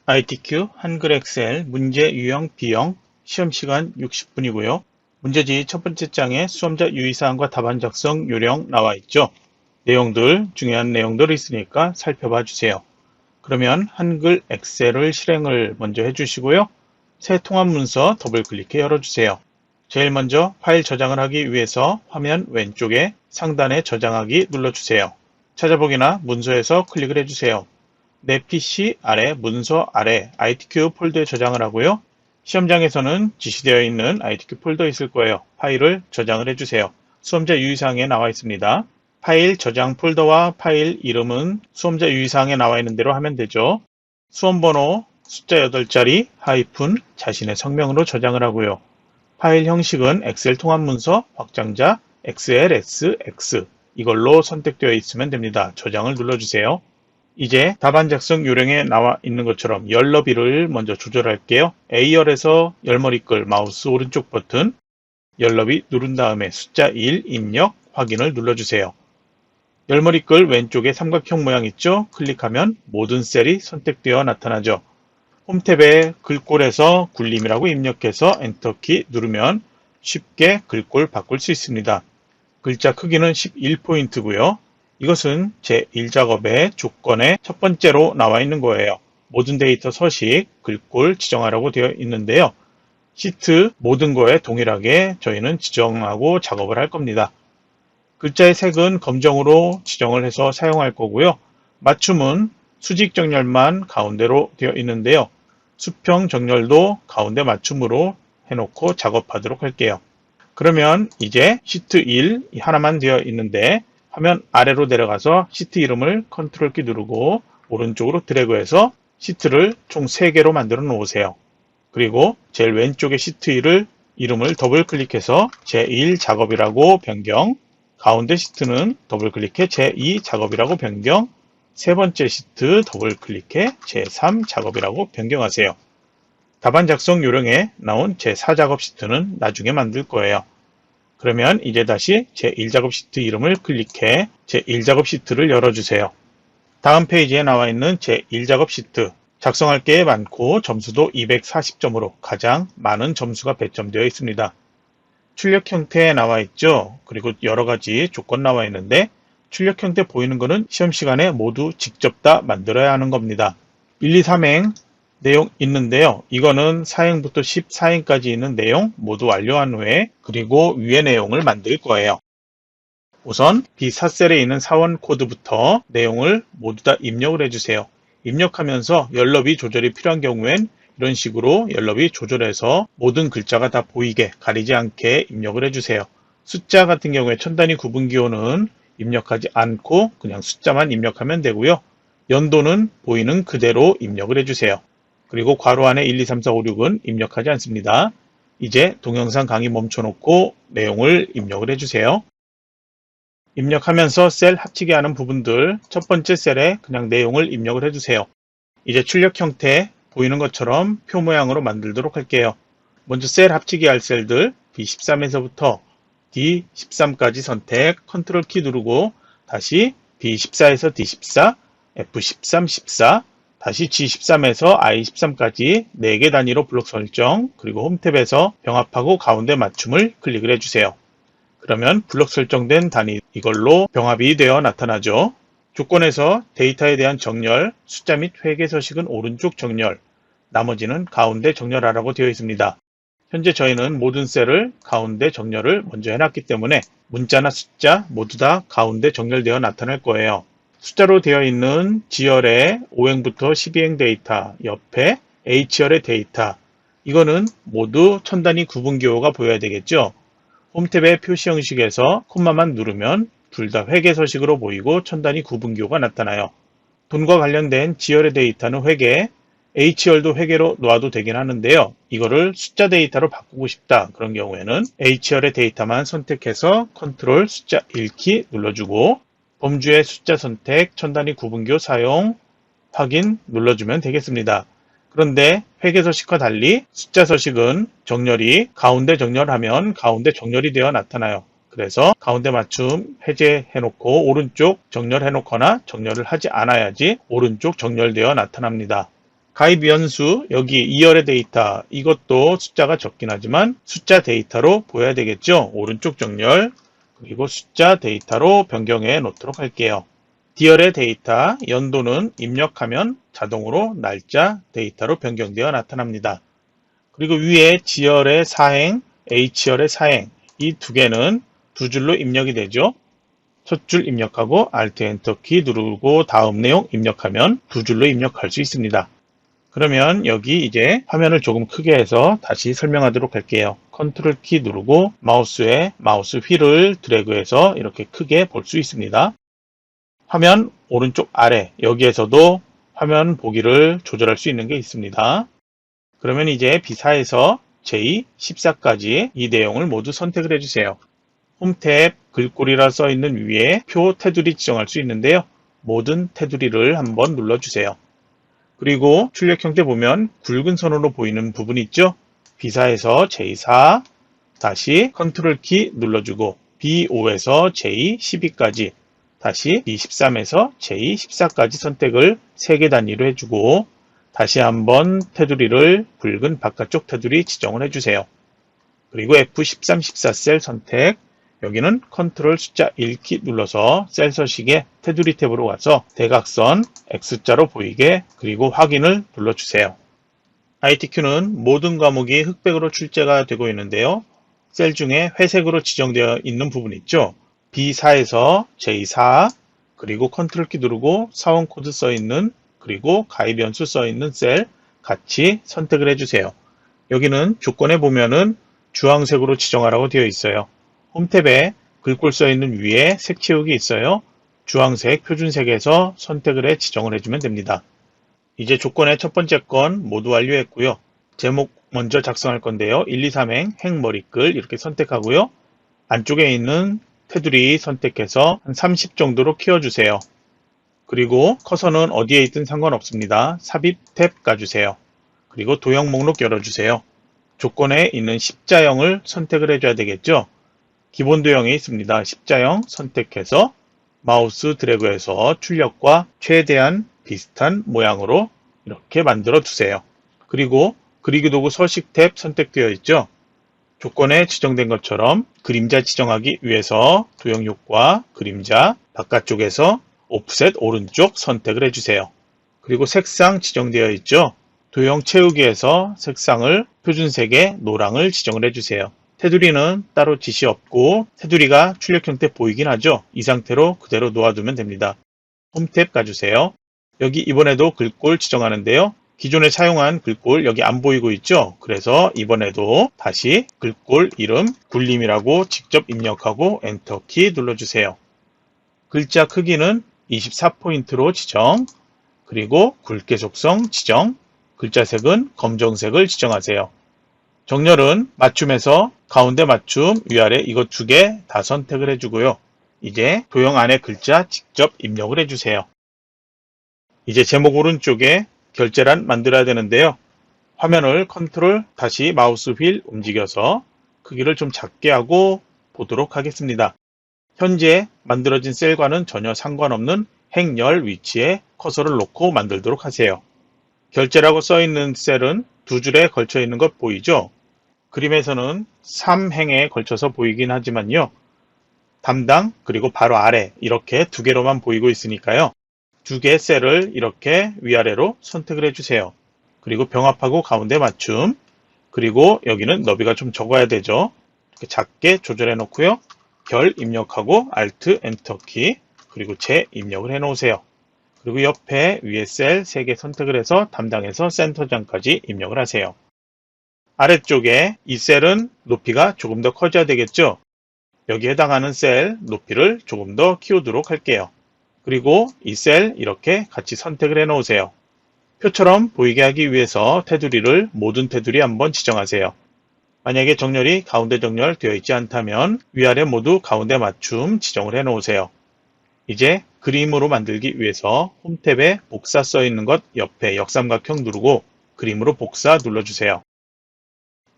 ITQ 한글 엑셀 문제 유형 B형 시험시간 60분이고요. 문제지 첫 번째 장에 수험자 유의사항과 답안 작성 요령 나와 있죠. 내용들, 중요한 내용들이 있으니까 살펴봐 주세요. 그러면 한글 엑셀을 실행을 먼저 해주시고요. 새 통합 문서 더블 클릭해 열어주세요. 제일 먼저 파일 저장을 하기 위해서 화면 왼쪽에 상단에 저장하기 눌러주세요. 찾아보기나 문서에서 클릭을 해주세요. 내 PC 아래 문서 아래 ITQ 폴더에 저장을 하고요. 시험장에서는 지시되어 있는 ITQ 폴더 있을 거예요. 파일을 저장을 해주세요. 수험자 유의사항에 나와 있습니다. 파일 저장 폴더와 파일 이름은 수험자 유의사항에 나와 있는 대로 하면 되죠. 수험번호 숫자 8자리 하이픈 자신의 성명으로 저장을 하고요. 파일 형식은 엑셀 통합문서 확장자 XLSX 이걸로 선택되어 있으면 됩니다. 저장을 눌러주세요. 이제 답안 작성 요령에 나와 있는 것처럼 열 너비를 먼저 조절할게요. A열에서 열머리끌 마우스 오른쪽 버튼 열 너비 누른 다음에 숫자 1 입력 확인을 눌러주세요. 열머리끌 왼쪽에 삼각형 모양 있죠? 클릭하면 모든 셀이 선택되어 나타나죠. 홈탭에 글꼴에서 굴림이라고 입력해서 엔터키 누르면 쉽게 글꼴 바꿀 수 있습니다. 글자 크기는 11포인트고요. 이것은 제1작업의 조건의 첫 번째로 나와 있는 거예요. 모든 데이터 서식, 글꼴 지정하라고 되어 있는데요. 시트 모든 거에 동일하게 저희는 지정하고 작업을 할 겁니다. 글자의 색은 검정으로 지정을 해서 사용할 거고요. 맞춤은 수직 정렬만 가운데로 되어 있는데요. 수평 정렬도 가운데 맞춤으로 해놓고 작업하도록 할게요. 그러면 이제 시트 1 하나만 되어 있는데 화면 아래로 내려가서 시트 이름을 컨트롤 키 누르고 오른쪽으로 드래그해서 시트를 총 3개로 만들어 놓으세요. 그리고 제일 왼쪽에 시트 1을 이름을 더블 클릭해서 제1 작업이라고 변경, 가운데 시트는 더블 클릭해 제2 작업이라고 변경, 세 번째 시트 더블 클릭해 제3 작업이라고 변경하세요. 답안 작성 요령에 나온 제4작업 시트는 나중에 만들 거예요. 그러면 이제 다시 제1작업 시트 이름을 클릭해 제1작업 시트를 열어주세요. 다음 페이지에 나와 있는 제1작업 시트 작성할 게 많고 점수도 240점으로 가장 많은 점수가 배점되어 있습니다. 출력 형태에 나와 있죠. 그리고 여러 가지 조건 나와 있는데 출력 형태 보이는 거는 시험 시간에 모두 직접 다 만들어야 하는 겁니다. 1, 2, 3행 내용 있는데요. 이거는 4행부터 14행까지 있는 내용 모두 완료한 후에 그리고 위의 내용을 만들 거예요. 우선 B4셀에 있는 사원 코드부터 내용을 모두 다 입력을 해주세요. 입력하면서 열너비 조절이 필요한 경우엔 이런 식으로 열너비 조절해서 모든 글자가 다 보이게 가리지 않게 입력을 해주세요. 숫자 같은 경우에 천 단위 구분 기호는 입력하지 않고 그냥 숫자만 입력하면 되고요. 연도는 보이는 그대로 입력을 해주세요. 그리고 괄호 안에 1, 2, 3, 4, 5, 6은 입력하지 않습니다. 이제 동영상 강의 멈춰놓고 내용을 입력을 해주세요. 입력하면서 셀 합치기 하는 부분들 첫 번째 셀에 그냥 내용을 입력을 해주세요. 이제 출력 형태 보이는 것처럼 표 모양으로 만들도록 할게요. 먼저 셀 합치기 할 셀들 B13에서부터 D13까지 선택 컨트롤 키 누르고 다시 B14에서 D14, F13, 14 다시 G13에서 I13까지 4개 단위로 블록 설정 그리고 홈탭에서 병합하고 가운데 맞춤을 클릭을 해주세요. 그러면 블록 설정된 단위 이걸로 병합이 되어 나타나죠. 조건에서 데이터에 대한 정렬, 숫자 및 회계 서식은 오른쪽 정렬, 나머지는 가운데 정렬하라고 되어 있습니다. 현재 저희는 모든 셀을 가운데 정렬을 먼저 해놨기 때문에 문자나 숫자 모두 다 가운데 정렬되어 나타날 거예요. 숫자로 되어 있는 G열의 5행부터 12행 데이터 옆에 H열의 데이터 이거는 모두 천 단위 구분 기호가 보여야 되겠죠. 홈탭의 표시 형식에서 콤마만 누르면 둘 다 회계 서식으로 보이고 천 단위 구분 기호가 나타나요. 돈과 관련된 G열의 데이터는 회계, H열도 회계로 놓아도 되긴 하는데요. 이거를 숫자 데이터로 바꾸고 싶다. 그런 경우에는 H열의 데이터만 선택해서 컨트롤 숫자 1키 눌러주고 범주의 숫자 선택, 천 단위 구분기호 사용, 확인 눌러주면 되겠습니다. 그런데 회계 서식과 달리 숫자 서식은 정렬이 가운데 정렬하면 가운데 정렬이 되어 나타나요. 그래서 가운데 맞춤 해제해 놓고 오른쪽 정렬해 놓거나 정렬을 하지 않아야지 오른쪽 정렬되어 나타납니다. 가입 연수, 여기 2열의 데이터, 이것도 숫자가 적긴 하지만 숫자 데이터로 보여야 되겠죠. 오른쪽 정렬, 그리고 숫자 데이터로 변경해 놓도록 할게요. D열의 데이터, 연도는 입력하면 자동으로 날짜 데이터로 변경되어 나타납니다. 그리고 위에 G열의 사행, H열의 사행, 이 두 개는 두 줄로 입력이 되죠. 첫 줄 입력하고 Alt Enter 키 누르고 다음 내용 입력하면 두 줄로 입력할 수 있습니다. 그러면 여기 이제 화면을 조금 크게 해서 다시 설명하도록 할게요. 컨트롤 키 누르고 마우스에 마우스 휠을 드래그해서 이렇게 크게 볼 수 있습니다. 화면 오른쪽 아래 여기에서도 화면 보기를 조절할 수 있는 게 있습니다. 그러면 이제 B4에서 J14까지 이 내용을 모두 선택을 해주세요. 홈 탭 글꼴이라 써있는 위에 표 테두리 지정할 수 있는데요. 모든 테두리를 한번 눌러주세요. 그리고 출력 형태 보면 굵은 선으로 보이는 부분이 있죠. B4에서 J4 다시 컨트롤 키 눌러주고 B5에서 J12까지 다시 B13에서 J14까지 선택을 3개 단위로 해주고 다시 한번 테두리를 굵은 바깥쪽 테두리 지정을 해주세요. 그리고 F13, 14셀 선택, 여기는 컨트롤 숫자 1키 눌러서 셀 서식에 테두리 탭으로 가서 대각선 X자로 보이게 그리고 확인을 눌러주세요. ITQ는 모든 과목이 흑백으로 출제가 되고 있는데요. 셀 중에 회색으로 지정되어 있는 부분 있죠. B4에서 J4 그리고 컨트롤 키 누르고 사원 코드 써있는 그리고 가입 연수 써있는 셀 같이 선택을 해주세요. 여기는 조건에 보면은 주황색으로 지정하라고 되어 있어요. 홈탭에 글꼴 써있는 위에 색 채우기 있어요. 주황색 표준색에서 선택을 해 지정을 해주면 됩니다. 이제 조건의 첫 번째 건 모두 완료했고요. 제목 먼저 작성할 건데요. 1, 2, 3행 행머리글 이렇게 선택하고요. 안쪽에 있는 테두리 선택해서 한 30 정도로 키워주세요. 그리고 커서는 어디에 있든 상관없습니다. 삽입 탭 가주세요. 그리고 도형 목록 열어주세요. 조건에 있는 십자형을 선택을 해줘야 되겠죠. 기본 도형이 있습니다. 십자형 선택해서 마우스 드래그해서 출력과 최대한 비슷한 모양으로 이렇게 만들어 두세요. 그리고 그리기 도구 서식 탭 선택되어 있죠. 조건에 지정된 것처럼 그림자 지정하기 위해서 도형육과 그림자 바깥쪽에서 오프셋 오른쪽 선택을 해주세요. 그리고 색상 지정되어 있죠. 도형 채우기에서 색상을 표준색의 노랑을 지정을 해주세요. 테두리는 따로 지시 없고 테두리가 출력 형태 보이긴 하죠. 이 상태로 그대로 놓아두면 됩니다. 홈 탭 가주세요. 여기 이번에도 글꼴 지정하는데요. 기존에 사용한 글꼴 여기 안 보이고 있죠. 그래서 이번에도 다시 글꼴 이름 굴림이라고 직접 입력하고 엔터 키 눌러주세요. 글자 크기는 24포인트로 지정, 그리고 굵게 속성 지정, 글자 색은 검정색을 지정하세요. 정렬은 맞춤에서 가운데 맞춤, 위아래 이것 두 개 다 선택을 해주고요. 이제 도형 안에 글자 직접 입력을 해주세요. 이제 제목 오른쪽에 결제란 만들어야 되는데요. 화면을 컨트롤 다시 마우스 휠 움직여서 크기를 좀 작게 하고 보도록 하겠습니다. 현재 만들어진 셀과는 전혀 상관없는 행열 위치에 커서를 놓고 만들도록 하세요. 결제라고 써있는 셀은 두 줄에 걸쳐 있는 것 보이죠? 그림에서는 3행에 걸쳐서 보이긴 하지만요. 담당 그리고 바로 아래 이렇게 두 개로만 보이고 있으니까요. 두 개의 셀을 이렇게 위아래로 선택을 해주세요. 그리고 병합하고 가운데 맞춤, 그리고 여기는 너비가 좀 적어야 되죠. 이렇게 작게 조절해 놓고요. 결 입력하고 Alt Enter 키, 그리고 재 입력을 해 놓으세요. 그리고 옆에 위에 셀 3개 선택을 해서 담당해서 센터장까지 입력을 하세요. 아래쪽에 이 셀은 높이가 조금 더 커져야 되겠죠. 여기에 해당하는 셀 높이를 조금 더 키우도록 할게요. 그리고 이 셀 이렇게 같이 선택을 해 놓으세요. 표처럼 보이게 하기 위해서 테두리를 모든 테두리 한번 지정하세요. 만약에 정렬이 가운데 정렬 되어 있지 않다면 위아래 모두 가운데 맞춤 지정을 해 놓으세요. 이제 그림으로 만들기 위해서 홈탭에 복사 써 있는 것 옆에 역삼각형 누르고 그림으로 복사 눌러주세요.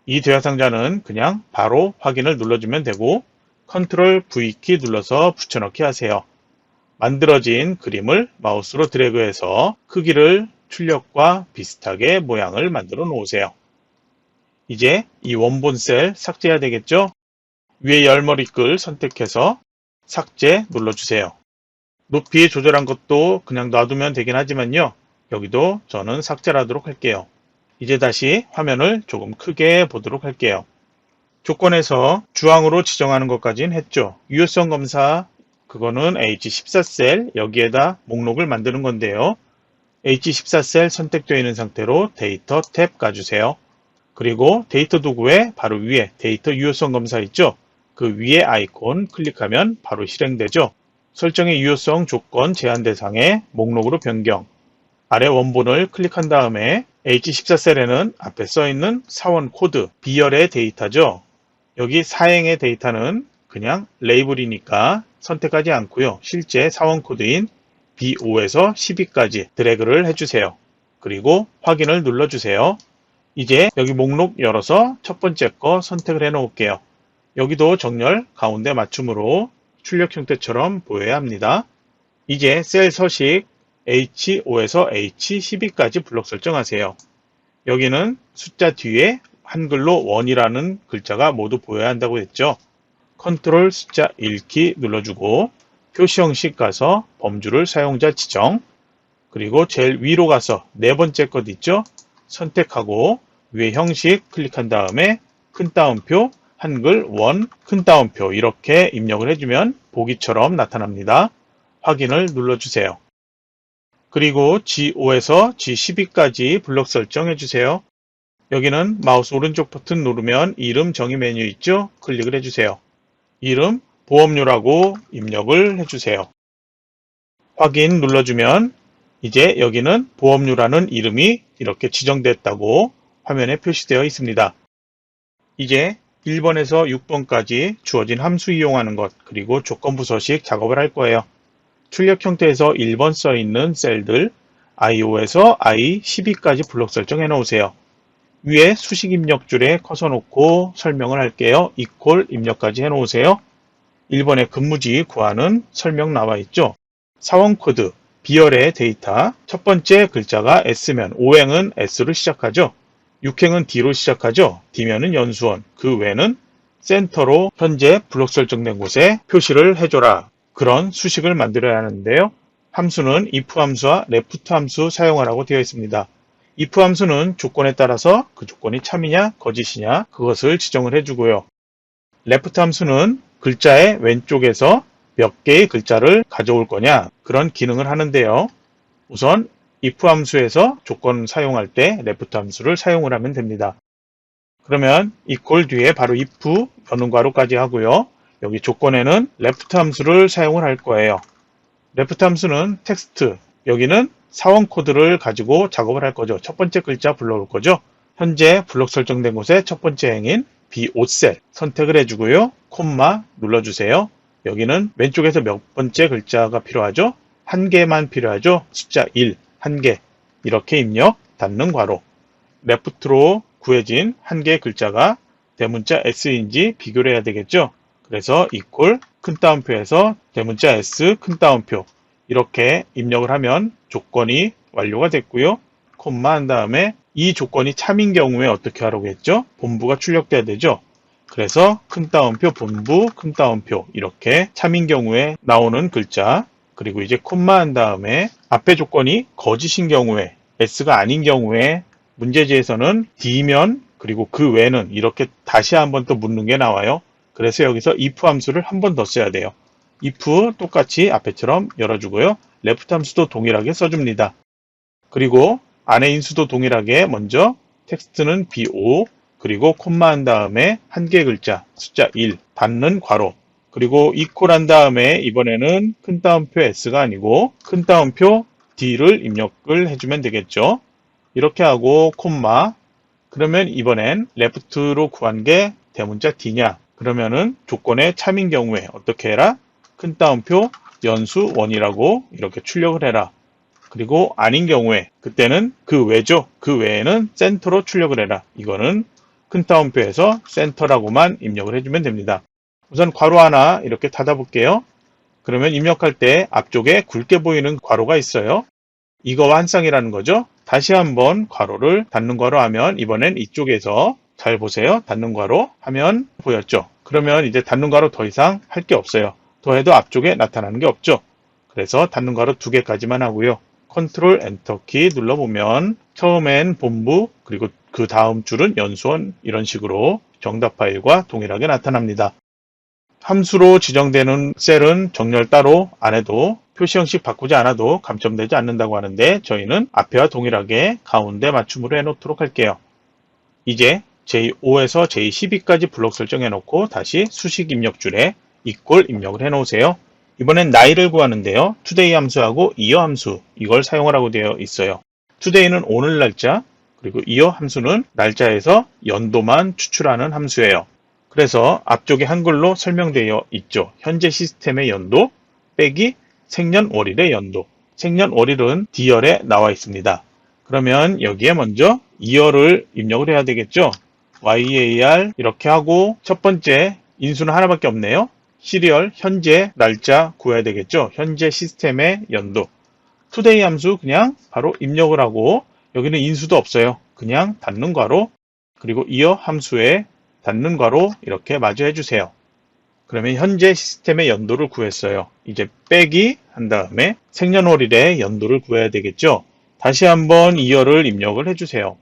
이 대화상자는 그냥 바로 확인을 눌러주면 되고 컨트롤 V키 눌러서 붙여넣기 하세요. 만들어진 그림을 마우스로 드래그해서 크기를 출력과 비슷하게 모양을 만들어 놓으세요. 이제 이 원본 셀 삭제해야 되겠죠? 위에 열머리글 선택해서 삭제 눌러주세요. 높이 조절한 것도 그냥 놔두면 되긴 하지만요. 여기도 저는 삭제를 하도록 할게요. 이제 다시 화면을 조금 크게 보도록 할게요. 조건에서 주황으로 지정하는 것까지는 했죠. 유효성 검사, 그거는 H14셀, 여기에다 목록을 만드는 건데요. H14셀 선택되어 있는 상태로 데이터 탭 가주세요. 그리고 데이터 도구의 바로 위에 데이터 유효성 검사 있죠? 그 위에 아이콘 클릭하면 바로 실행되죠. 설정의 유효성 조건 제한 대상에 목록으로 변경. 아래 원본을 클릭한 다음에 H14셀에는 앞에 써있는 사원 코드, B열의 데이터죠. 여기 사행의 데이터는 그냥 레이블이니까 선택하지 않고요. 실제 사원 코드인 B5에서 12까지 드래그를 해주세요. 그리고 확인을 눌러주세요. 이제 여기 목록 열어서 첫 번째 거 선택을 해 놓을게요. 여기도 정렬 가운데 맞춤으로 출력 형태처럼 보여야 합니다. 이제 셀 서식 H5에서 H12까지 블록 설정하세요. 여기는 숫자 뒤에 한글로 원이라는 글자가 모두 보여야 한다고 했죠. 컨트롤 숫자 1키 눌러주고 표시 형식 가서 범주를 사용자 지정, 그리고 제일 위로 가서 네 번째 것 있죠. 선택하고 위에 형식 클릭한 다음에 큰 따옴표, 한글 원, 큰 따옴표 이렇게 입력을 해주면 보기처럼 나타납니다. 확인을 눌러주세요. 그리고 G5에서 G12까지 블록 설정해 주세요. 여기는 마우스 오른쪽 버튼 누르면 이름 정의 메뉴 있죠? 클릭을 해주세요. 이름 보험료라고 입력을 해주세요. 확인 눌러주면 이제 여기는 보험료라는 이름이 이렇게 지정됐다고 화면에 표시되어 있습니다. 이제 1번에서 6번까지 주어진 함수 이용하는 것, 그리고 조건부 서식 작업을 할 거예요. 출력 형태에서 1번 써있는 셀들 I5에서 I12까지 블록 설정해 놓으세요. 위에 수식 입력줄에 커서 놓고 설명을 할게요. 이퀄 입력까지 해 놓으세요. 1번의 근무지 구하는 설명 나와 있죠. 사원 코드 B열의 데이터 첫 번째 글자가 S면 5행은 S로 시작하죠. 6행은 D로 시작하죠. D면은 연수원, 그 외는 센터로 현재 블록 설정된 곳에 표시를 해줘라. 그런 수식을 만들어야 하는데요. 함수는 if 함수와 left 함수 사용하라고 되어 있습니다. if 함수는 조건에 따라서 그 조건이 참이냐 거짓이냐 그것을 지정을 해주고요. left 함수는 글자의 왼쪽에서 몇 개의 글자를 가져올 거냐 그런 기능을 하는데요. 우선 if 함수에서 조건 사용할 때 left 함수를 사용을 하면 됩니다. 그러면 equal 뒤에 바로 if 여는 괄호까지 하고요. 여기 조건에는 left 함수를 사용을 할 거예요. left 함수는 텍스트, 여기는 사원 코드를 가지고 작업을 할 거죠. 첫 번째 글자 불러올 거죠. 현재 블록 설정된 곳에 첫 번째 행인 B5셀 선택을 해주고요. 콤마 눌러주세요. 여기는 왼쪽에서 몇 번째 글자가 필요하죠? 한 개만 필요하죠? 숫자 1, 한 개. 이렇게 입력, 닫는 괄호. 레프트로 구해진 한 개의 글자가 대문자 S인지 비교를 해야 되겠죠? 그래서 equal 큰 따옴표에서 대문자 S 큰 따옴표 이렇게 입력을 하면 조건이 완료가 됐고요. 콤마 한 다음에 이 조건이 참인 경우에 어떻게 하라고 했죠? 본부가 출력돼야 되죠. 그래서 큰 따옴표 본부 큰 따옴표 이렇게 참인 경우에 나오는 글자, 그리고 이제 콤마 한 다음에 앞에 조건이 거짓인 경우에 S가 아닌 경우에 문제지에서는 D면 그리고 그 외는 이렇게 다시 한번 또 묻는 게 나와요. 그래서 여기서 if 함수를 한 번 더 써야 돼요. if 똑같이 앞에처럼 열어주고요. left 함수도 동일하게 써줍니다. 그리고 안에 인수도 동일하게 먼저 텍스트는 B5 그리고 콤마 한 다음에 한 개 글자 숫자 1 닫는 괄호, 그리고 equal 한 다음에 이번에는 큰 따옴표 S가 아니고 큰 따옴표 D를 입력을 해주면 되겠죠. 이렇게 하고 콤마, 그러면 이번엔 left로 구한 게 대문자 D냐, 그러면은 조건의 참인 경우에 어떻게 해라? 큰 따옴표 연수 1이라고 이렇게 출력을 해라. 그리고 아닌 경우에 그때는 그 외죠. 그 외에는 센터로 출력을 해라. 이거는 큰 따옴표에서 센터라고만 입력을 해주면 됩니다. 우선 괄호 하나 이렇게 닫아볼게요. 그러면 입력할 때 앞쪽에 굵게 보이는 괄호가 있어요. 이거와 한 쌍이라는 거죠. 다시 한번 괄호를 닫는 괄호 하면 이번엔 이쪽에서 잘 보세요. 닫는 괄호 하면 보였죠. 그러면 이제 닫는 괄호 더 이상 할 게 없어요. 더해도 앞쪽에 나타나는 게 없죠. 그래서 닫는 괄호 2개까지만 하고요. 컨트롤 엔터 키 눌러보면 처음엔 본부 그리고 그 다음 줄은 연수원 이런 식으로 정답 파일과 동일하게 나타납니다. 함수로 지정되는 셀은 정렬 따로 안 해도 표시 형식 바꾸지 않아도 감점되지 않는다고 하는데 저희는 앞에와 동일하게 가운데 맞춤으로 해놓도록 할게요. 이제 J5에서 J12까지 블록 설정해 놓고 다시 수식 입력줄에 equal 입력을 해 놓으세요. 이번엔 나이를 구하는데요. today 함수하고 year 함수 이걸 사용하라고 되어 있어요. today는 오늘 날짜 그리고 year 함수는 날짜에서 연도만 추출하는 함수예요. 그래서 앞쪽에 한글로 설명되어 있죠. 현재 시스템의 연도 빼기 생년월일의 연도. 생년월일은 D열에 나와 있습니다. 그러면 여기에 먼저 year를 입력을 해야 되겠죠. YAR 이렇게 하고 첫 번째 인수는 하나밖에 없네요. 시리얼 현재 날짜 구해야 되겠죠. 현재 시스템의 연도. today 함수 그냥 바로 입력을 하고 여기는 인수도 없어요. 그냥 닫는 괄호 그리고 year 함수에 닫는 괄호 이렇게 마저 해주세요. 그러면 현재 시스템의 연도를 구했어요. 이제 빼기 한 다음에 생년월일의 연도를 구해야 되겠죠. 다시 한번 year를 입력을 해주세요.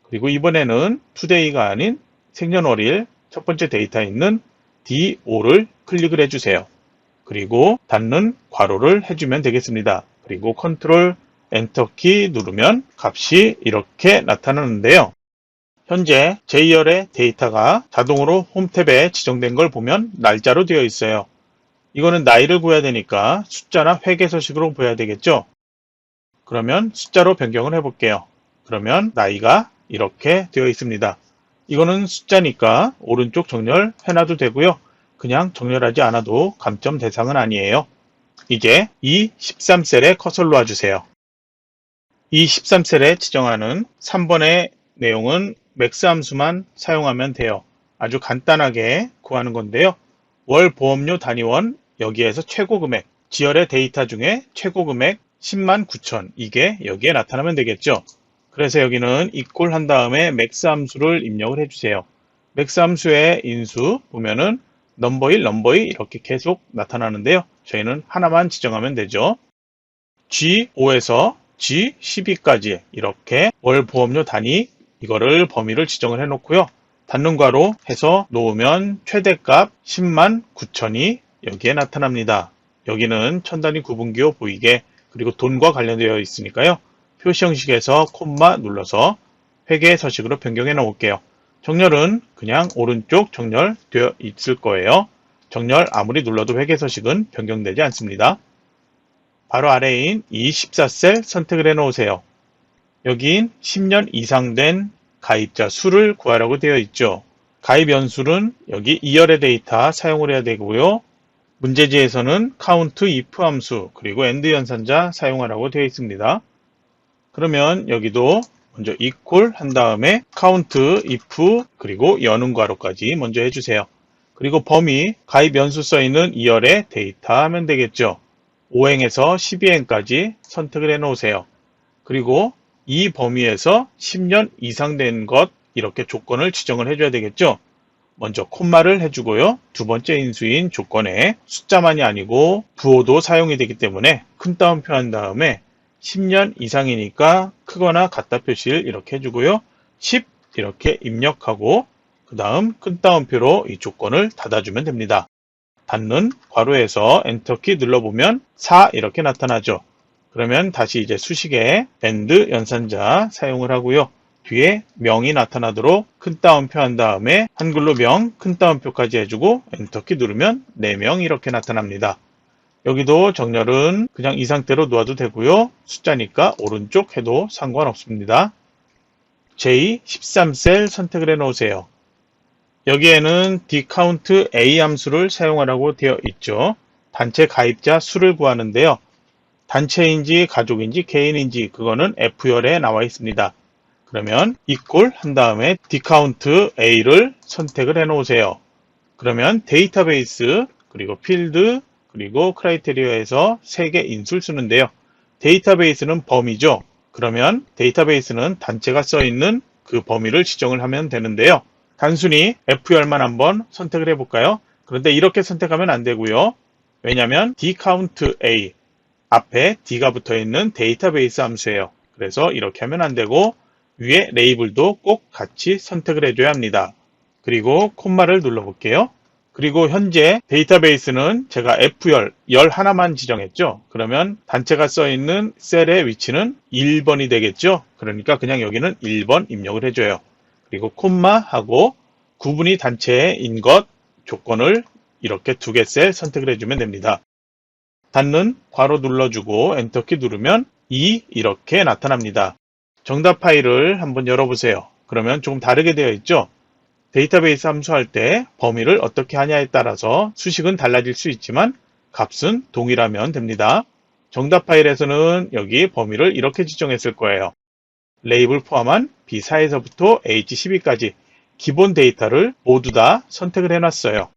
그리고 이번에는 today가 아닌 생년월일 첫 번째 데이터에 있는 D5를 클릭을 해주세요. 그리고 닫는 괄호를 해주면 되겠습니다. 그리고 컨트롤 엔터 키 누르면 값이 이렇게 나타나는데요. 현재 J열의 데이터가 자동으로 홈탭에 지정된 걸 보면 날짜로 되어 있어요. 이거는 나이를 구해야 되니까 숫자나 회계서식으로 보여야 되겠죠? 그러면 숫자로 변경을 해볼게요. 그러면 나이가 이렇게 되어 있습니다. 이거는 숫자니까 오른쪽 정렬 해놔도 되고요. 그냥 정렬하지 않아도 감점 대상은 아니에요. 이제 이 13셀에 커서를 놔주세요. 이 13셀에 지정하는 3번의 내용은 맥스 함수만 사용하면 돼요. 아주 간단하게 구하는 건데요. 월 보험료 단위원 여기에서 최고 금액, 지열의 데이터 중에 최고 금액 10만 9천 이게 여기에 나타나면 되겠죠. 그래서 여기는 equal 한 다음에 맥스 함수를 입력을 해주세요. 맥스 함수의 인수 보면은 넘버 1, 넘버 2 이렇게 계속 나타나는데요. 저희는 하나만 지정하면 되죠. G5에서 G12까지 이렇게 월 보험료 단위 이거를 범위를 지정을 해 놓고요. 닫는 괄호 해서 놓으면 최대값 10만 9천이 여기에 나타납니다. 여기는 천단위 구분기호 보이게 그리고 돈과 관련되어 있으니까요. 표시 형식에서 콤마 눌러서 회계 서식으로 변경해 놓을게요. 정렬은 그냥 오른쪽 정렬 되어 있을 거예요. 정렬 아무리 눌러도 회계 서식은 변경되지 않습니다. 바로 아래인 이 14셀 선택을 해 놓으세요. 여긴 10년 이상 된 가입자 수를 구하라고 되어 있죠. 가입 연수는 여기 2열의 데이터 사용을 해야 되고요. 문제지에서는 count if 함수 그리고 end 연산자 사용하라고 되어 있습니다. 그러면 여기도 먼저 equal 한 다음에 count if 그리고 여는 괄호까지 먼저 해주세요. 그리고 범위 가입 연수 써있는 2열의 데이터 하면 되겠죠. 5행에서 12행까지 선택을 해 놓으세요. 그리고 이 범위에서 10년 이상 된 것 이렇게 조건을 지정을 해줘야 되겠죠. 먼저 콤마를 해주고요. 두 번째 인수인 조건에 숫자만이 아니고 부호도 사용이 되기 때문에 큰 따옴표 한 다음에 10년 이상이니까 크거나 같다 표시를 이렇게 해주고요. 10 이렇게 입력하고 그 다음 큰 따옴표로 이 조건을 닫아주면 됩니다. 닫는 괄호에서 엔터키 눌러보면 4 이렇게 나타나죠. 그러면 다시 이제 수식에 and 연산자 사용을 하고요. 뒤에 명이 나타나도록 큰 따옴표 한 다음에 한글로 명, 큰 따옴표까지 해주고 엔터키 누르면 4명 이렇게 나타납니다. 여기도 정렬은 그냥 이 상태로 놓아도 되고요. 숫자니까 오른쪽 해도 상관없습니다. J13셀 선택을 해 놓으세요. 여기에는 dcount A 함수를 사용하라고 되어 있죠. 단체 가입자 수를 구하는데요. 단체인지 가족인지 개인인지 그거는 F열에 나와 있습니다. 그러면 equal 한 다음에 dcount A를 선택을 해 놓으세요. 그러면 데이터베이스 그리고 필드 그리고 크라이테리어에서 3개 인수를 쓰는데요. 데이터베이스는 범위죠. 그러면 데이터베이스는 단체가 써있는 그 범위를 지정을 하면 되는데요. 단순히 F10만 한번 선택을 해볼까요? 그런데 이렇게 선택하면 안 되고요. 왜냐하면 dCountA 앞에 D가 붙어 있는 데이터베이스 함수예요. 그래서 이렇게 하면 안 되고 위에 레이블도 꼭 같이 선택을 해줘야 합니다. 그리고 콤마를 눌러볼게요. 그리고 현재 데이터베이스는 제가 F10, 11만 지정했죠. 그러면 단체가 써있는 셀의 위치는 1번이 되겠죠. 그러니까 그냥 여기는 1번 입력을 해줘요. 그리고 콤마 하고 구분이 단체인 것 조건을 이렇게 2개 셀 선택을 해주면 됩니다. 닫는 괄호 눌러주고 엔터키 누르면 2 이렇게 나타납니다. 정답 파일을 한번 열어보세요. 그러면 조금 다르게 되어 있죠. 데이터베이스 함수할 때 범위를 어떻게 하냐에 따라서 수식은 달라질 수 있지만 값은 동일하면 됩니다. 정답 파일에서는 여기 범위를 이렇게 지정했을 거예요. 레이블 포함한 B4에서부터 H12까지 기본 데이터를 모두 다 선택을 해놨어요.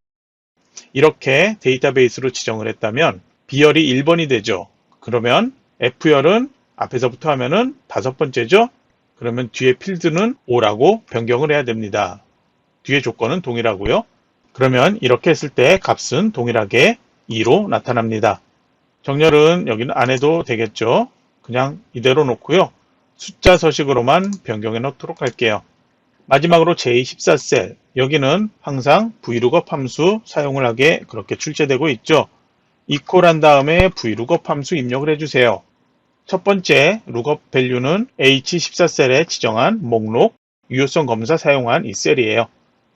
이렇게 데이터베이스로 지정을 했다면 B열이 1번이 되죠. 그러면 F열은 앞에서부터 하면은 5번째죠. 그러면 뒤에 필드는 5라고 변경을 해야 됩니다. 뒤에 조건은 동일하고요. 그러면 이렇게 했을 때 값은 동일하게 2로 나타납니다. 정렬은 여기는 안 해도 되겠죠. 그냥 이대로 놓고요. 숫자 서식으로만 변경해 놓도록 할게요. 마지막으로 제14셀 여기는 항상 VLOOKUP 함수 사용을 하게 그렇게 출제되고 있죠. 이퀄한 다음에 VLOOKUP 함수 입력을 해주세요. 첫 번째 lookup 밸류는 H14셀에 지정한 목록 유효성 검사 사용한 이 셀이에요.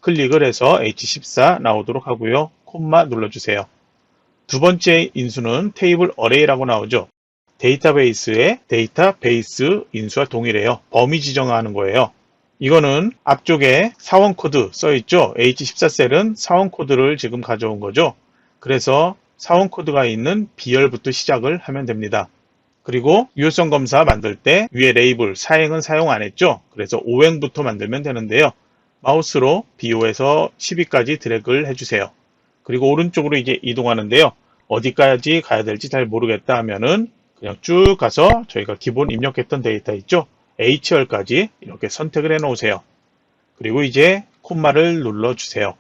클릭을 해서 H14 나오도록 하고요. 콤마 눌러주세요. 두 번째 인수는 테이블 어레이라고 나오죠. 데이터베이스의 데이터베이스 인수와 동일해요. 범위 지정하는 거예요. 이거는 앞쪽에 사원 코드 써있죠. H14셀은 사원 코드를 지금 가져온 거죠. 그래서 사원 코드가 있는 B열부터 시작을 하면 됩니다. 그리고 유효성 검사 만들 때 위에 레이블 사행은 사용 안 했죠. 그래서 오행부터 만들면 되는데요. 마우스로 B5에서 12까지 드래그를 해주세요. 그리고 오른쪽으로 이제 이동하는데요. 어디까지 가야 될지 잘 모르겠다 하면은 그냥 쭉 가서 저희가 기본 입력했던 데이터 있죠. H열까지 이렇게 선택을 해 놓으세요. 그리고 이제 콤마를 눌러주세요.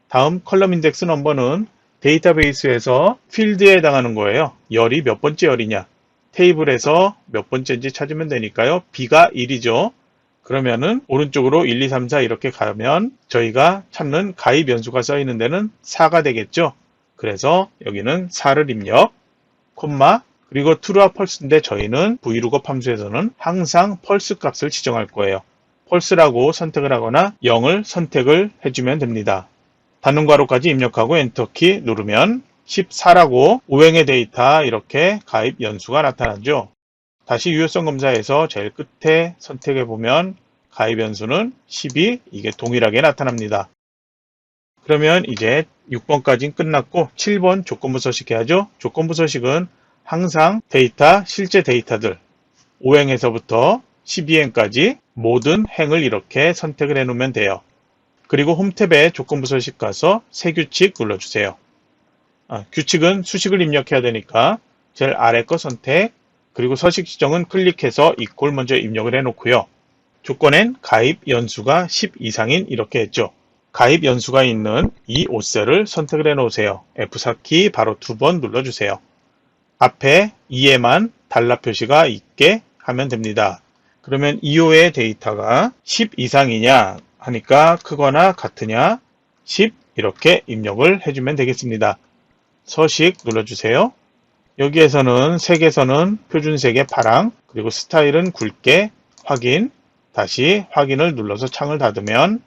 다음 컬럼 인덱스 넘버는 데이터베이스에서 필드에 해당하는 거예요. 열이 몇 번째 열이냐. 테이블에서 몇 번째인지 찾으면 되니까요. B가 1이죠. 그러면은 오른쪽으로 1, 2, 3, 4 이렇게 가면 저희가 찾는 가입 연수가 써 있는 데는 4가 되겠죠. 그래서 여기는 4를 입력, 콤마, 그리고 true와 false인데 저희는 VLOOKUP 함수에서는 항상 false 값을 지정할 거예요. false라고 선택을 하거나 0을 선택을 해주면 됩니다. 닫는 괄호까지 입력하고 엔터키 누르면 14라고 오행의 데이터 이렇게 가입 연수가 나타나죠. 다시 유효성 검사에서 제일 끝에 선택해 보면 가입 연수는 12 이게 동일하게 나타납니다. 그러면 이제 6번까지는 끝났고 7번 조건부 서식 해야죠. 조건부 서식은 항상 데이터 실제 데이터들 5행에서부터 12행까지 모든 행을 이렇게 선택을 해 놓으면 돼요. 그리고 홈탭에 조건부 서식 가서 새 규칙 눌러주세요. 규칙은 수식을 입력해야 되니까 제일 아래 거 선택, 그리고 서식 지정은 클릭해서 이퀄 먼저 입력을 해 놓고요. 조건엔 가입 연수가 10 이상인 이렇게 했죠. 가입 연수가 있는 이 5셀을 선택을 해 놓으세요. F4키 바로 2번 눌러주세요. 앞에 2에만 달러 표시가 있게 하면 됩니다. 그러면 2호의 데이터가 10 이상이냐 하니까 크거나 같으냐 10 이렇게 입력을 해주면 되겠습니다. 서식 눌러주세요. 여기에서는 색에서는 표준색의 파랑, 그리고 스타일은 굵게 확인, 다시 확인을 눌러서 창을 닫으면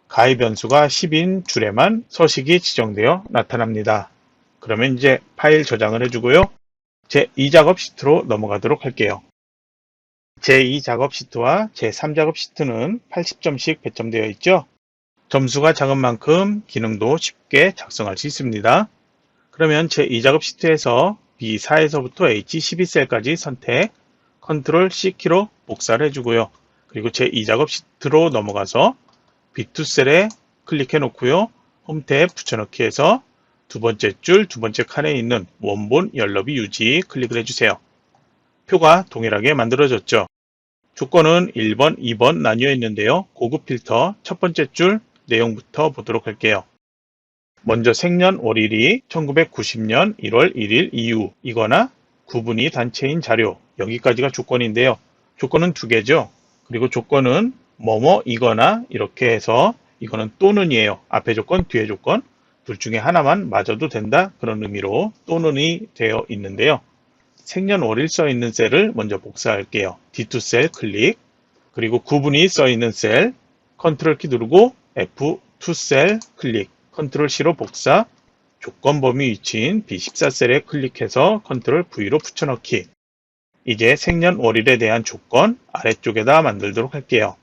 가입 연수가 10인 줄에만 서식이 지정되어 나타납니다. 그러면 이제 파일 저장을 해주고요. 제2작업 시트로 넘어가도록 할게요. 제2작업 시트와 제3작업 시트는 80점씩 배점되어 있죠. 점수가 작은 만큼 기능도 쉽게 작성할 수 있습니다. 그러면 제2작업 시트에서 B4에서부터 H12셀까지 선택, 컨트롤 C키로 복사를 해주고요. 그리고 제2작업 시트로 넘어가서 B2셀에 클릭해 놓고요. 홈탭 붙여넣기에서 두 번째 줄, 두 번째 칸에 있는 원본 열너비 유지 클릭을 해주세요. 표가 동일하게 만들어졌죠. 조건은 1번, 2번 나뉘어 있는데요. 고급 필터 첫 번째 줄 내용부터 보도록 할게요. 먼저 생년월일이 1990년 1월 1일 이후이거나 구분이 단체인 자료, 여기까지가 조건인데요. 조건은 두 개죠. 그리고 조건은 뭐뭐이거나 이렇게 해서 이거는 또는이에요. 앞에 조건, 뒤에 조건 둘 중에 하나만 맞아도 된다, 그런 의미로 또는이 되어 있는데요. 생년월일 써 있는 셀을 먼저 복사할게요. D2 셀 클릭, 그리고 구분이 써 있는 셀 컨트롤 키 누르고 F2 셀 클릭, 컨트롤 C로 복사, 조건 범위 위치인 B14 셀에 클릭해서 컨트롤 V로 붙여넣기. 이제 생년월일에 대한 조건 아래쪽에다 만들도록 할게요.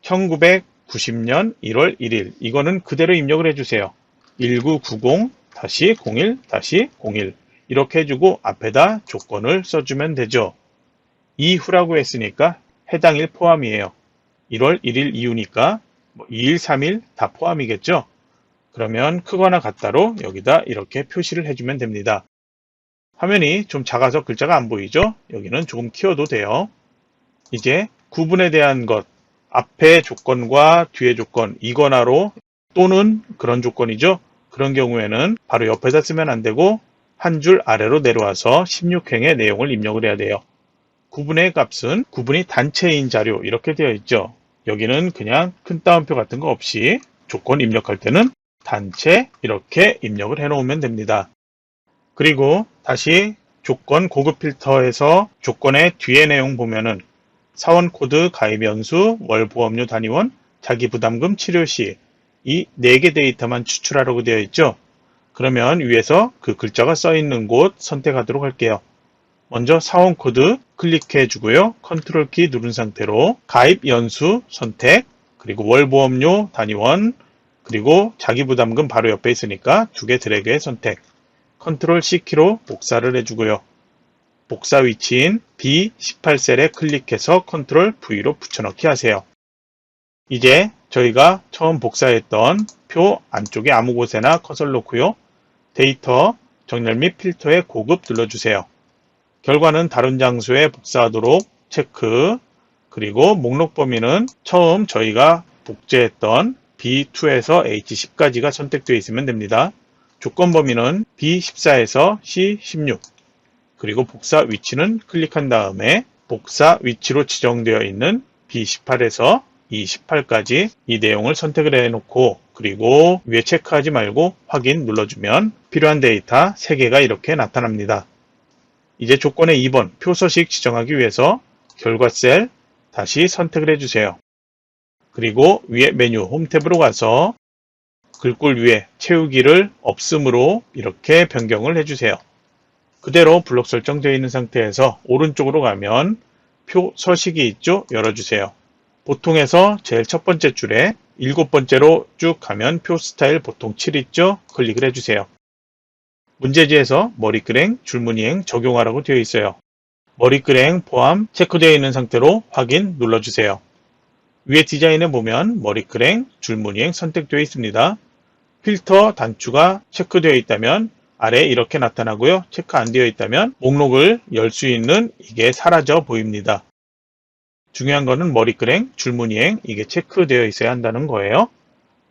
1990년 1월 1일, 이거는 그대로 입력을 해주세요. 1990-01-01 이렇게 해주고 앞에다 조건을 써주면 되죠. 이후라고 했으니까 해당일 포함이에요. 1월 1일 이후니까 2일, 3일 다 포함이겠죠. 그러면 크거나 같다로 여기다 이렇게 표시를 해주면 됩니다. 화면이 좀 작아서 글자가 안 보이죠? 여기는 조금 키워도 돼요. 이제 구분에 대한 것, 앞에 조건과 뒤에 조건, 이거나로 또는 그런 조건이죠. 그런 경우에는 바로 옆에다 쓰면 안 되고 한 줄 아래로 내려와서 16행의 내용을 입력을 해야 돼요. 구분의 값은 구분이 단체인 자료 이렇게 되어 있죠. 여기는 그냥 큰 따옴표 같은 거 없이 조건 입력할 때는 단체 이렇게 입력을 해 놓으면 됩니다. 그리고 다시 조건 고급 필터에서 조건의 뒤에 내용 보면은 사원 코드, 가입 연수, 월 보험료 단위원, 자기 부담금 치료 시 이 4개 데이터만 추출하라고 되어 있죠. 그러면 위에서 그 글자가 써 있는 곳 선택하도록 할게요. 먼저 사원 코드 클릭해 주고요. 컨트롤 키 누른 상태로 가입 연수 선택, 그리고 월 보험료 단위원, 그리고 자기 부담금 바로 옆에 있으니까 2개 드래그해 선택, 컨트롤 C 키로 복사를 해주고요. 복사 위치인 B18셀에 클릭해서 컨트롤 V로 붙여넣기 하세요. 이제 저희가 처음 복사했던 표 안쪽에 아무 곳에나 커서를 놓고요. 데이터, 정렬 및 필터에 고급 눌러주세요. 결과는 다른 장소에 복사하도록 체크, 그리고 목록 범위는 처음 저희가 복제했던 B2에서 H10까지가 선택되어 있으면 됩니다. 조건 범위는 B14에서 C16, 그리고 복사 위치는 클릭한 다음에 복사 위치로 지정되어 있는 B18에서 E18까지 이 내용을 선택을 해놓고, 그리고 위에 체크하지 말고 확인 눌러주면 필요한 데이터 3개가 이렇게 나타납니다. 이제 조건의 2번 표 서식 지정하기 위해서 결과 셀 다시 선택을 해주세요. 그리고 위에 메뉴 홈 탭으로 가서 글꼴 위에 채우기를 없음으로 이렇게 변경을 해주세요. 그대로 블록 설정되어 있는 상태에서 오른쪽으로 가면 표 서식이 있죠? 열어주세요. 보통에서 제일 첫 번째 줄에 7번째로 쭉 가면 표 스타일 보통 7 있죠? 클릭을 해주세요. 문제지에서 머리끄랭, 줄무늬행 적용하라고 되어 있어요. 머리끄랭 포함 체크되어 있는 상태로 확인 눌러주세요. 위에 디자인에 보면 머리끄랭, 줄무늬행 선택되어 있습니다. 필터 단추가 체크되어 있다면 아래 이렇게 나타나고요. 체크 안 되어 있다면 목록을 열 수 있는 이게 사라져 보입니다. 중요한 거는 머리끄랭, 줄무늬행 이게 체크되어 있어야 한다는 거예요.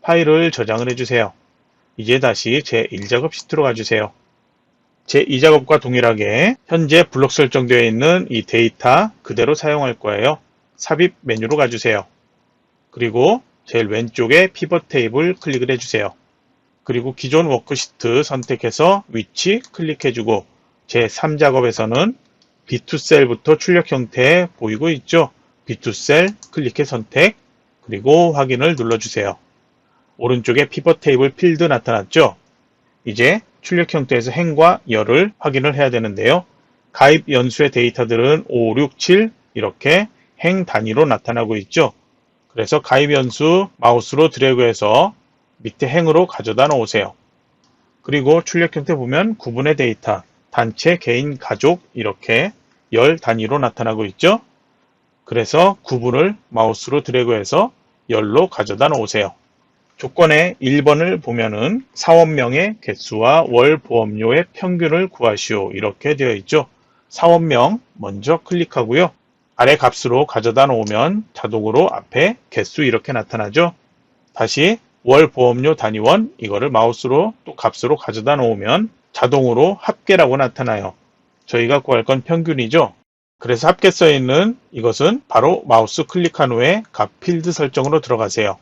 파일을 저장을 해주세요. 이제 다시 제1작업 시트로 가주세요. 제2작업과 동일하게 현재 블록 설정되어 있는 이 데이터 그대로 사용할 거예요. 삽입 메뉴로 가주세요. 그리고 제일 왼쪽에 피벗 테이블 클릭을 해주세요. 그리고 기존 워크시트 선택해서 위치 클릭해주고 제3작업에서는 B2 셀부터 출력 형태 보이고 있죠? B2 셀 클릭해 선택, 그리고 확인을 눌러주세요. 오른쪽에 피벗 테이블 필드 나타났죠? 이제 출력 형태에서 행과 열을 확인을 해야 되는데요. 가입 연수의 데이터들은 5, 6, 7 이렇게 행 단위로 나타나고 있죠. 그래서 가입 연수 마우스로 드래그해서 밑에 행으로 가져다 놓으세요. 그리고 출력 형태 보면 구분의 데이터, 단체, 개인, 가족 이렇게 열 단위로 나타나고 있죠. 그래서 구분을 마우스로 드래그해서 열로 가져다 놓으세요. 조건의 1번을 보면은 사원명의 개수와 월 보험료의 평균을 구하시오 이렇게 되어 있죠. 사원명 먼저 클릭하고요. 아래 값으로 가져다 놓으면 자동으로 앞에 개수 이렇게 나타나죠. 다시 월 보험료 단위원 이거를 마우스로 또 값으로 가져다 놓으면 자동으로 합계라고 나타나요. 저희가 구할 건 평균이죠. 그래서 합계 써 있는 이것은 바로 마우스 클릭한 후에 값 필드 설정으로 들어가세요.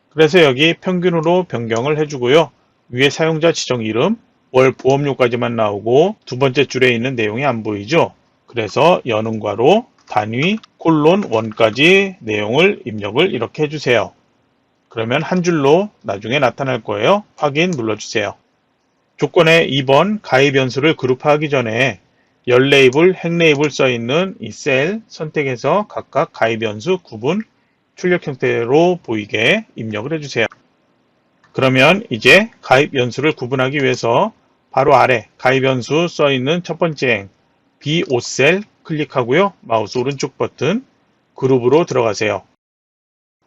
그래서 여기 평균으로 변경을 해주고요. 위에 사용자 지정 이름, 월 보험료까지만 나오고 두 번째 줄에 있는 내용이 안 보이죠. 그래서 여는 괄호 단위 콜론 1까지 내용을 입력을 이렇게 해주세요. 그러면 한 줄로 나중에 나타날 거예요. 확인 눌러주세요. 조건에 2번 가입 연수를 그룹화하기 전에 열 레이블, 행 레이블 써있는 이 셀 선택해서 각각 가입 연수 구분 출력 형태로 보이게 입력을 해주세요. 그러면 이제 가입 연수를 구분하기 위해서 바로 아래 가입 연수 써있는 첫 번째 행 B5셀 클릭하고요. 마우스 오른쪽 버튼 그룹으로 들어가세요.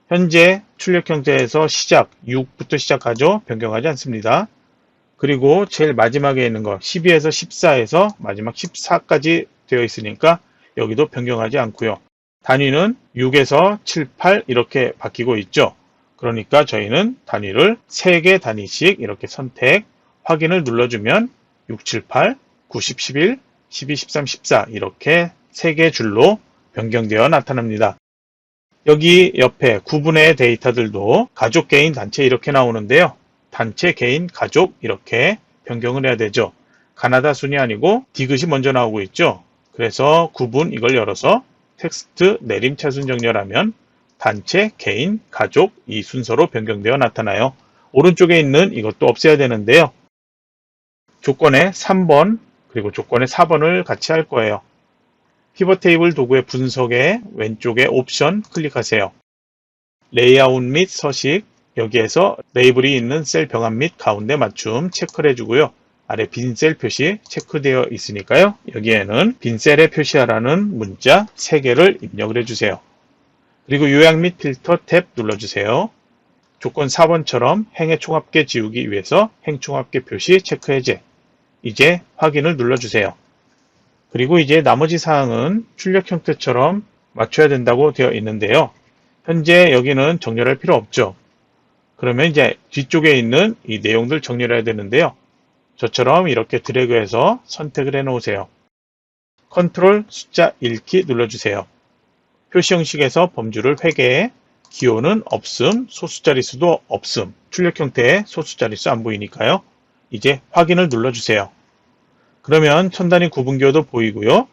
현재 출력 형태에서 시작 6부터 시작하죠. 변경하지 않습니다. 그리고 제일 마지막에 있는 거 12에서 14에서 마지막 14까지 되어 있으니까 여기도 변경하지 않고요. 단위는 6에서 7, 8 이렇게 바뀌고 있죠. 그러니까 저희는 단위를 3개 단위씩 이렇게 선택, 확인을 눌러주면 6, 7, 8, 9, 10, 11, 12, 13, 14 이렇게 3개 줄로 변경되어 나타납니다. 여기 옆에 구분의 데이터들도 가족, 개인, 단체 이렇게 나오는데요. 단체, 개인, 가족 이렇게 변경을 해야 되죠. 가나다 순이 아니고 디귿이 먼저 나오고 있죠. 그래서 구분 이걸 열어서 텍스트 내림 차순 정렬하면 단체, 개인, 가족 이 순서로 변경되어 나타나요. 오른쪽에 있는 이것도 없애야 되는데요. 조건에 3번 그리고 조건에 4번을 같이 할 거예요. 피벗 테이블 도구의 분석에 왼쪽에 옵션 클릭하세요. 레이아웃 및 서식 여기에서 레이블이 있는 셀 병합 및 가운데 맞춤 체크를 해주고요. 아래 빈 셀 표시 체크되어 있으니까요. 여기에는 빈 셀에 표시하라는 문자 3개를 입력을 해주세요. 그리고 요약 및 필터 탭 눌러주세요. 조건 4번처럼 행의 총합계 지우기 위해서 행 총합계 표시 체크 해제. 이제 확인을 눌러주세요. 그리고 이제 나머지 사항은 출력 형태처럼 맞춰야 된다고 되어 있는데요. 현재 여기는 정렬할 필요 없죠. 그러면 이제 뒤쪽에 있는 이 내용들 정렬해야 되는데요. 저처럼 이렇게 드래그해서 선택을 해 놓으세요. 컨트롤 숫자 1키 눌러주세요. 표시 형식에서 범주를 회계해 기호는 없음, 소수자릿수도 없음, 출력 형태의 소수자릿수 안 보이니까요. 이제 확인을 눌러주세요. 그러면 천 단위 구분기호도 보이고요.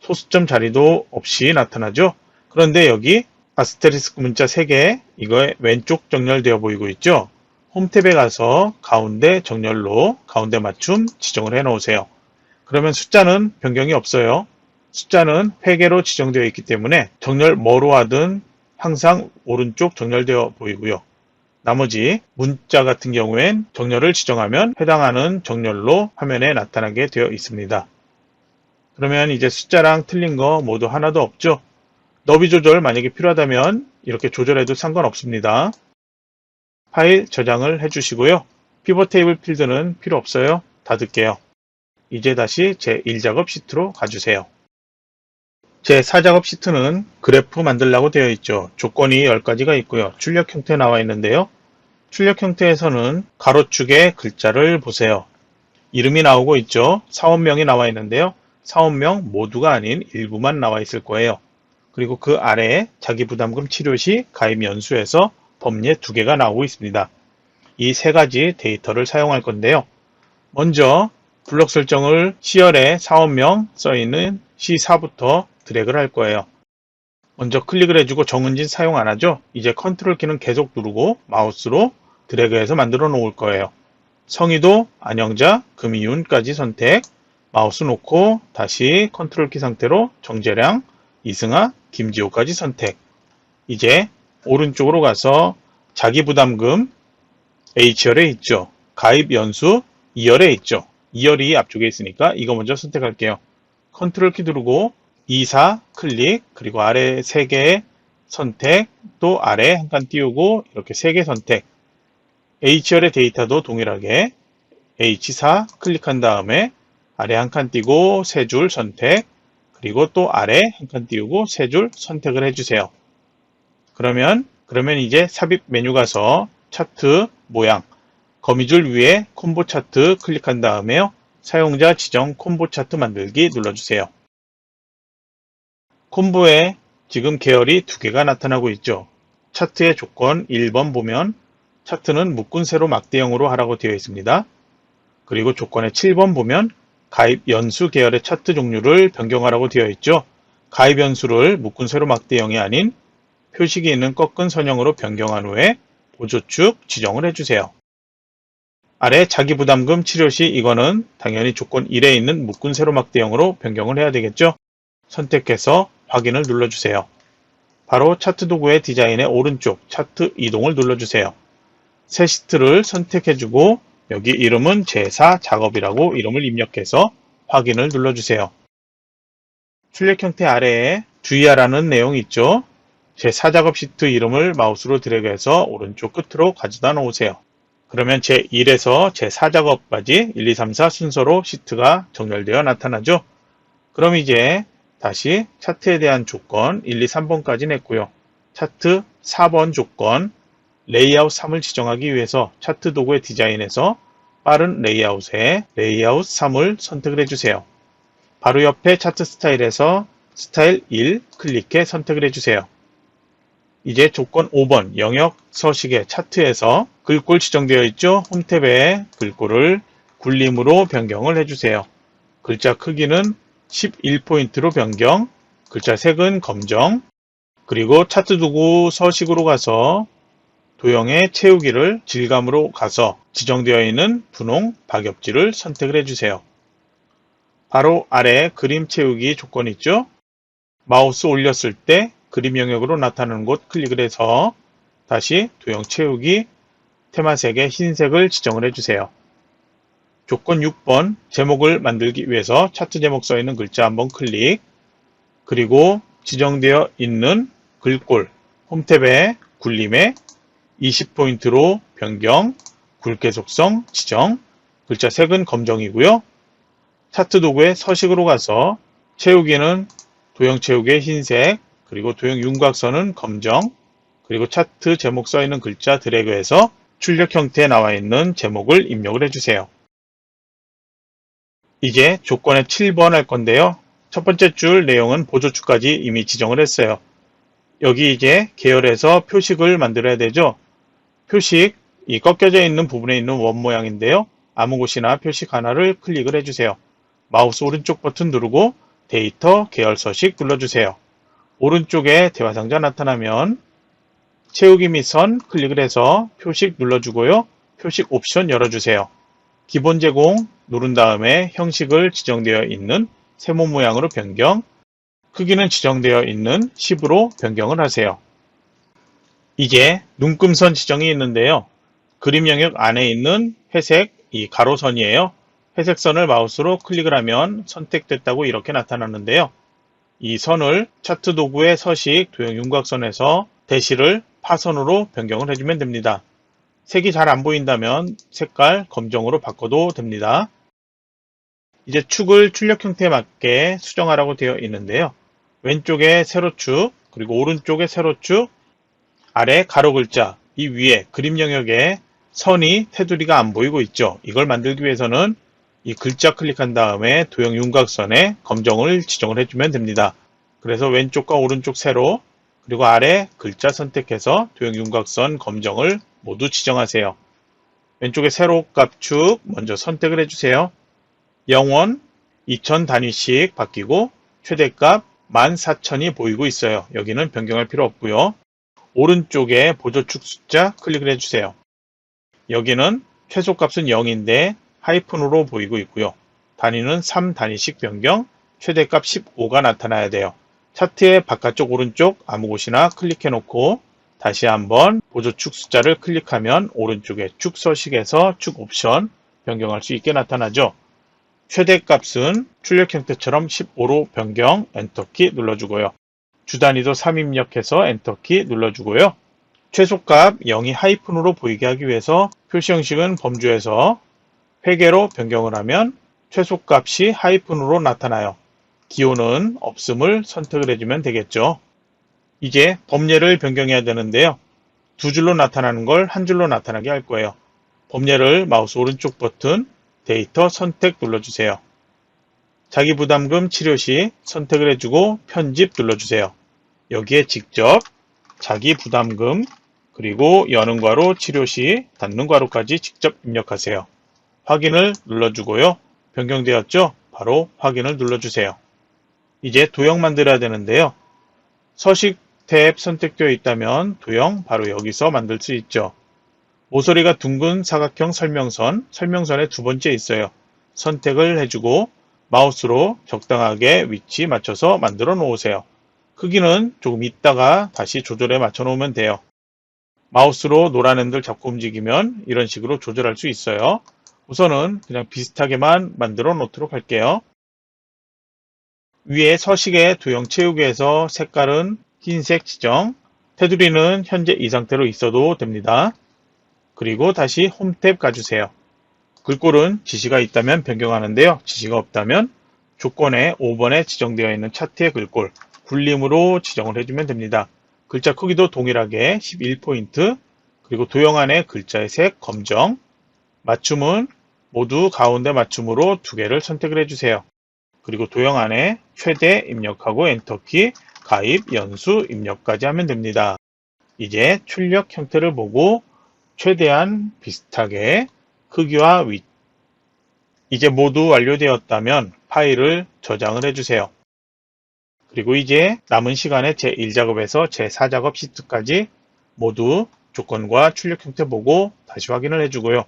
소수점 자리도 없이 나타나죠. 그런데 여기 아스테리스크 문자 3개 이거에 왼쪽 정렬되어 보이고 있죠. 홈 탭에 가서 가운데 정렬로 가운데 맞춤 지정을 해 놓으세요. 그러면 숫자는 변경이 없어요. 숫자는 회계로 지정되어 있기 때문에 정렬 뭐로 하든 항상 오른쪽 정렬되어 보이고요. 나머지 문자 같은 경우엔 정렬을 지정하면 해당하는 정렬로 화면에 나타나게 되어 있습니다. 그러면 이제 숫자랑 틀린 거 모두 하나도 없죠. 너비 조절 만약에 필요하다면 이렇게 조절해도 상관없습니다. 파일 저장을 해주시고요. 피벗 테이블 필드는 필요 없어요. 닫을게요. 이제 다시 제1작업 시트로 가주세요. 제4작업 시트는 그래프 만들라고 되어 있죠. 조건이 10가지가 있고요. 출력 형태 나와 있는데요. 출력 형태에서는 가로축에 글자를 보세요. 이름이 나오고 있죠. 사원명이 나와 있는데요. 사원명 모두가 아닌 일부만 나와 있을 거예요. 그리고 그 아래에 자기부담금 치료 시 가입 연수에서 범례 2개가 나오고 있습니다. 이 3가지 데이터를 사용할 건데요. 먼저 블록 설정을 C열에 사원명 써있는 C4부터 드래그를 할 거예요. 먼저 클릭을 해주고 정은진 사용 안 하죠? 이제 컨트롤 키는 계속 누르고 마우스로 드래그해서 만들어 놓을 거예요. 성의도, 안영자, 금이윤까지 선택, 마우스 놓고 다시 컨트롤 키 상태로 정재량, 이승아, 김지호까지 선택. 이제 오른쪽으로 가서 자기부담금 H열에 있죠. 가입 연수 2열에 있죠. 2열이 앞쪽에 있으니까 이거 먼저 선택할게요. 컨트롤 키 누르고 2, 4 클릭, 그리고 아래 3개 선택, 또 아래 한 칸 띄우고 이렇게 3개 선택. H열의 데이터도 동일하게 H4 클릭한 다음에 아래 한 칸 띄고 3줄 선택, 그리고 또 아래 한 칸 띄우고 세 줄 선택을 해주세요. 그러면 이제 삽입 메뉴 가서 차트 모양, 거미줄 위에 콤보 차트 클릭한 다음에요. 사용자 지정 콤보 차트 만들기 눌러주세요. 콤보에 지금 계열이 두 개가 나타나고 있죠. 차트의 조건 1번 보면 차트는 묶은 세로 막대형으로 하라고 되어 있습니다. 그리고 조건의 7번 보면 가입 연수 계열의 차트 종류를 변경하라고 되어 있죠. 가입 연수를 묶은 세로 막대형이 아닌 표식이 있는 꺾은 선형으로 변경한 후에 보조축 지정을 해주세요. 아래 자기부담금 치료시 이거는 당연히 조건 1에 있는 묶은 세로 막대형으로 변경을 해야 되겠죠. 선택해서 확인을 눌러주세요. 바로 차트 도구의 디자인의 오른쪽 차트 이동을 눌러주세요. 새 시트를 선택해주고 여기 이름은 제4 작업이라고 이름을 입력해서 확인을 눌러주세요. 출력 형태 아래에 주의하라는 내용이 있죠. 제4 작업 시트 이름을 마우스로 드래그해서 오른쪽 끝으로 가져다 놓으세요. 그러면 제1에서 제4 작업까지 1, 2, 3, 4 순서로 시트가 정렬되어 나타나죠. 그럼 이제 다시 차트에 대한 조건 1, 2, 3번까지 냈고요. 차트 4번 조건 레이아웃 3을 지정하기 위해서 차트 도구의 디자인에서 빠른 레이아웃에 레이아웃 3을 선택을 해주세요. 바로 옆에 차트 스타일에서 스타일 1 클릭해 선택을 해주세요. 이제 조건 5번 영역 서식의 차트에서 글꼴 지정되어 있죠. 홈탭에 글꼴을 굴림으로 변경을 해주세요. 글자 크기는 11포인트로 변경, 글자 색은 검정, 그리고 차트 도구 서식으로 가서 도형의 채우기를 질감으로 가서 지정되어 있는 분홍 박엽지를 선택을 해주세요. 바로 아래 그림 채우기 조건 있죠. 마우스 올렸을 때 그림 영역으로 나타나는 곳 클릭을 해서 다시 도형 채우기 테마색의 흰색을 지정을 해주세요. 조건 6번 제목을 만들기 위해서 차트 제목 써있는 글자 한번 클릭, 그리고 지정되어 있는 글꼴 홈탭의 굴림에 20포인트로 변경, 굵게 속성 지정, 글자 색은 검정이고요. 차트 도구의 서식으로 가서 채우기는 도형 채우기의 흰색, 그리고 도형 윤곽선은 검정, 그리고 차트 제목 써있는 글자 드래그해서 출력 형태에 나와 있는 제목을 입력을 해주세요. 이제 조건의 7번 할 건데요. 첫 번째 줄 내용은 보조축까지 이미 지정을 했어요. 여기 이제 계열에서 표식을 만들어야 되죠. 표식, 이 꺾여져 있는 부분에 있는 원 모양인데요. 아무 곳이나 표식 하나를 클릭을 해주세요. 마우스 오른쪽 버튼 누르고 데이터 계열 서식 눌러주세요. 오른쪽에 대화상자 나타나면 채우기 및 선 클릭을 해서 표식 눌러주고요. 표식 옵션 열어주세요. 기본 제공 누른 다음에 형식을 지정되어 있는 세모 모양으로 변경, 크기는 지정되어 있는 10으로 변경을 하세요. 이제 눈금선 지정이 있는데요. 그림 영역 안에 있는 회색 이 가로선이에요. 회색 선을 마우스로 클릭을 하면 선택됐다고 이렇게 나타나는데요. 이 선을 차트 도구의 서식 도형 윤곽선에서 대시를 파선으로 변경을 해주면 됩니다. 색이 잘 안 보인다면 색깔 검정으로 바꿔도 됩니다. 이제 축을 출력 형태에 맞게 수정하라고 되어 있는데요. 왼쪽에 세로축, 그리고 오른쪽에 세로축, 아래 가로 글자, 이 위에 그림 영역에 선이 테두리가 안 보이고 있죠. 이걸 만들기 위해서는 이 글자 클릭한 다음에 도형 윤곽선에 검정을 지정을 해주면 됩니다. 그래서 왼쪽과 오른쪽 세로, 그리고 아래 글자 선택해서 도형 윤곽선 검정을 모두 지정하세요. 왼쪽에 세로 값축 먼저 선택을 해주세요. 0원 2000 단위씩 바뀌고 최대값 14,000이 보이고 있어요. 여기는 변경할 필요 없고요. 오른쪽에 보조축 숫자 클릭을 해주세요. 여기는 최소값은 0인데 하이픈으로 보이고 있고요. 단위는 3 단위씩 변경, 최대값 15가 나타나야 돼요. 차트의 바깥쪽 오른쪽 아무 곳이나 클릭해 놓고 다시 한번 보조축 숫자를 클릭하면 오른쪽에 축 서식에서 축 옵션 변경할 수 있게 나타나죠. 최대값은 출력 형태처럼 15로 변경, 엔터키 눌러주고요. 주단위도 3 입력해서 엔터키 눌러주고요. 최소값 0이 하이픈으로 보이게 하기 위해서 표시 형식은 범주에서 회계로 변경을 하면 최소값이 하이픈으로 나타나요. 기호는 없음을 선택을 해주면 되겠죠. 이제 범례를 변경해야 되는데요. 두 줄로 나타나는 걸 한 줄로 나타나게 할 거예요. 범례를 마우스 오른쪽 버튼 데이터 선택 눌러주세요. 자기부담금 치료 시 선택을 해주고 편집 눌러주세요. 여기에 직접 자기부담금 그리고 여는 괄호 치료 시 닫는 괄호까지 직접 입력하세요. 확인을 눌러주고요. 변경되었죠? 바로 확인을 눌러주세요. 이제 도형 만들어야 되는데요. 서식 탭 선택되어 있다면 도형 바로 여기서 만들 수 있죠. 모서리가 둥근 사각형 설명선의 두 번째 있어요. 선택을 해주고 마우스로 적당하게 위치 맞춰서 만들어 놓으세요. 크기는 조금 있다가 다시 조절해 맞춰 놓으면 돼요. 마우스로 노란 핸들 잡고 움직이면 이런 식으로 조절할 수 있어요. 우선은 그냥 비슷하게만 만들어 놓도록 할게요. 위에 서식의 도형 채우기에서 색깔은 흰색 지정, 테두리는 현재 이 상태로 있어도 됩니다. 그리고 다시 홈 탭 가주세요. 글꼴은 지시가 있다면 변경하는데요. 지시가 없다면 조건에 5번에 지정되어 있는 차트의 글꼴, 굴림으로 지정을 해주면 됩니다. 글자 크기도 동일하게 11포인트, 그리고 도형 안에 글자의 색 검정, 맞춤은 모두 가운데 맞춤으로 두 개를 선택을 해주세요. 그리고 도형 안에 최대 입력하고 엔터키, 가입, 연수 입력까지 하면 됩니다. 이제 출력 형태를 보고 최대한 비슷하게 크기와 위치 이제 모두 완료되었다면 파일을 저장을 해주세요. 그리고 이제 남은 시간에 제1작업에서 제4작업 시트까지 모두 조건과 출력 형태 보고 다시 확인을 해주고요.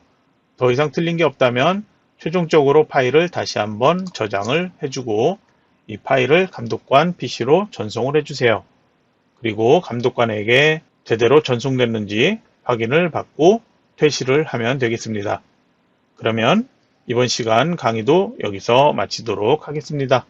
더 이상 틀린 게 없다면 최종적으로 파일을 다시 한번 저장을 해주고 이 파일을 감독관 PC로 전송을 해주세요. 그리고 감독관에게 제대로 전송됐는지 확인을 받고 퇴실을 하면 되겠습니다. 그러면 이번 시간 강의도 여기서 마치도록 하겠습니다.